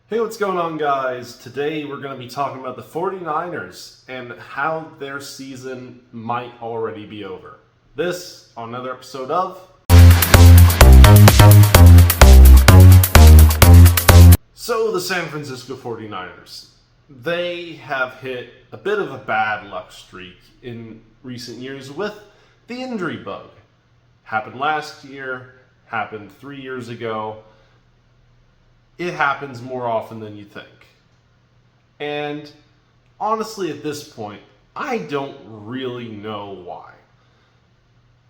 Hey, what's going on, guys? Today we're going to be talking about the 49ers and how their season might already be over. This on another episode of. So, the San Francisco 49ers. They have hit a bit of a bad luck streak in recent years with the injury bug. Happened last year, happened 3 years ago. It happens more often than you think. And honestly, at this point, I don't really know why.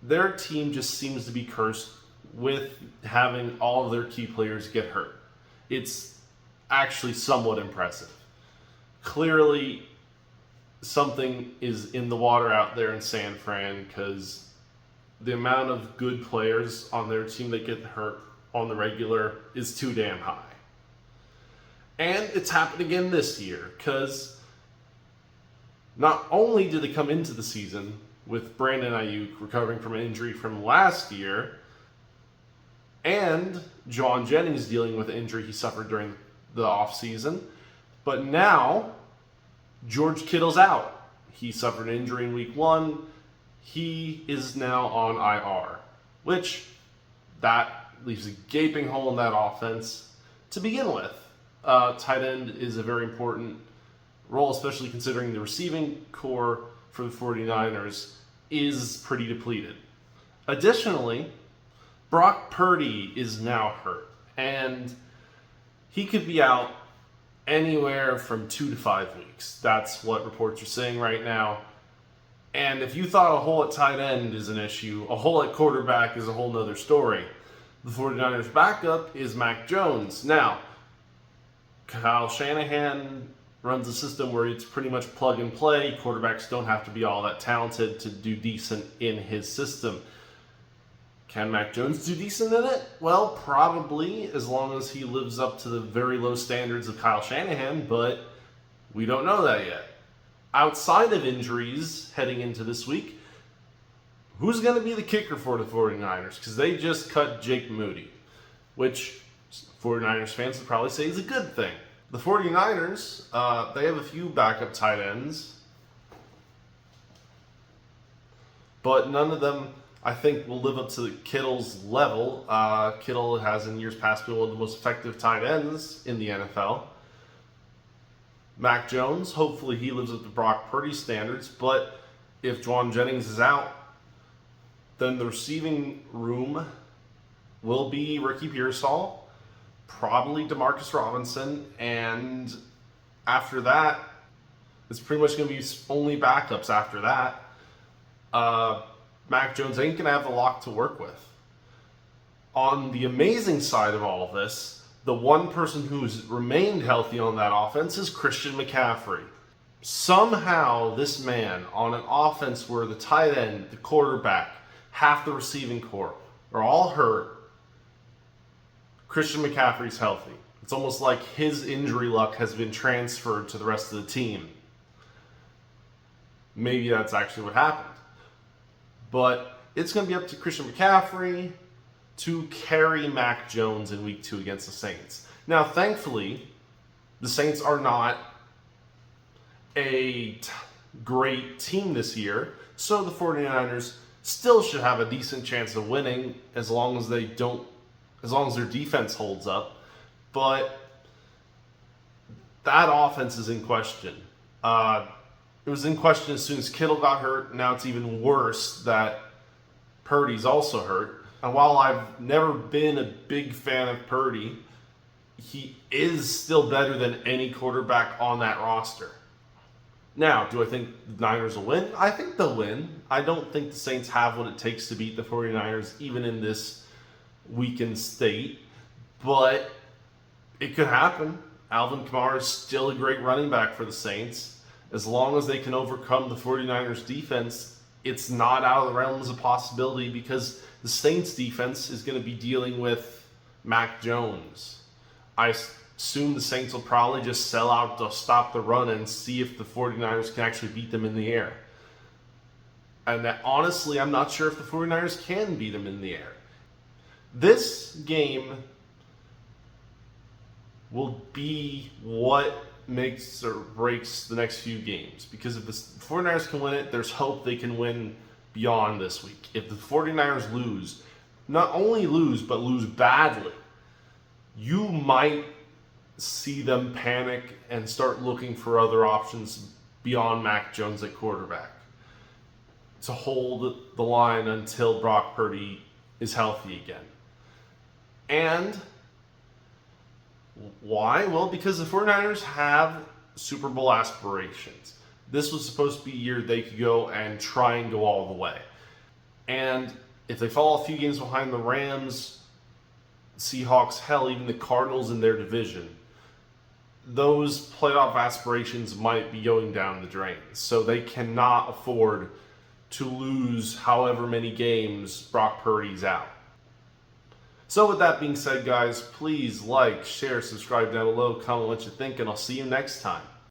Their team just seems to be cursed with having all of their key players get hurt. It's actually somewhat impressive. Clearly, something is in the water out there in San Fran because the amount of good players on their team that get hurt on the regular is too damn high. And it's happened again this year because not only did they come into the season with Brandon Ayuk recovering from an injury from last year and Jauan Jennings dealing with an injury he suffered during the offseason, but now George Kittle's out. He suffered an injury in week 1. He is now on IR, which that leaves a gaping hole in that offense to begin with. Tight end is a very important role, especially considering the receiving core for the 49ers is pretty depleted. Additionally, Brock Purdy is now hurt, and he could be out anywhere from 2 to 5 weeks. That's what reports are saying right now. And if you thought a hole at tight end is an issue, a hole at quarterback is a whole nother story. The 49ers backup is Mac Jones. Now, Kyle Shanahan runs a system where it's pretty much plug and play. Quarterbacks don't have to be all that talented to do decent in his system. Can Mac Jones do decent in it? Well, probably, as long as he lives up to the very low standards of Kyle Shanahan, but we don't know that yet. Outside of injuries heading into this week, who's going to be the kicker for the 49ers? Because they just cut Jake Moody, which 49ers fans would probably say is a good thing. The 49ers, they have a few backup tight ends, but none of them, I think, will live up to Kittle's level. Kittle has in years past been one of the most effective tight ends in the NFL. Mac Jones, hopefully he lives up to Brock Purdy standards, but if Jauan Jennings is out, then the receiving room will be Ricky Pearsall, probably Demarcus Robinson, and after that, it's pretty much going to be only backups after that. Mac Jones ain't going to have the lock to work with. On the amazing side of all of this, the one person who's remained healthy on that offense is Christian McCaffrey. Somehow, this man on an offense where the tight end, the quarterback, half the receiving core are all hurt, Christian McCaffrey's healthy. It's almost like his injury luck has been transferred to the rest of the team. Maybe that's actually what happened. But it's going to be up to Christian McCaffrey to carry Mac Jones in week 2 against the Saints. Now, thankfully, the Saints are not a great team this year, so the 49ers still should have a decent chance of winning as long as their defense holds up. But that offense is in question. It was in question as soon as Kittle got hurt. Now it's even worse that Purdy's also hurt. And while I've never been a big fan of Purdy, he is still better than any quarterback on that roster. Now, do I think the Niners will win? I think they'll win. I don't think the Saints have what it takes to beat the 49ers, even in this weakened state. But it could happen. Alvin Kamara is still a great running back for the Saints. As long as they can overcome the 49ers defense, it's not out of the realms of possibility because the Saints defense is going to be dealing with Mac Jones. I assume the Saints will probably just sell out to stop the run and see if the 49ers can actually beat them in the air. And that, honestly, I'm not sure if the 49ers can beat them in the air. This game will be what makes or breaks the next few games. Because if the 49ers can win it, there's hope they can win beyond this week. If the 49ers lose, not only lose, but lose badly, you might see them panic and start looking for other options beyond Mac Jones at quarterback to hold the line until Brock Purdy is healthy again. And why? Well, because the 49ers have Super Bowl aspirations. This was supposed to be a year they could go and try and go all the way. And if they fall a few games behind the Rams, Seahawks, hell, even the Cardinals in their division, those playoff aspirations might be going down the drain. So they cannot afford to lose however many games Brock Purdy's out. So with that being said, guys, please like, share, subscribe down below, comment what you think, and I'll see you next time.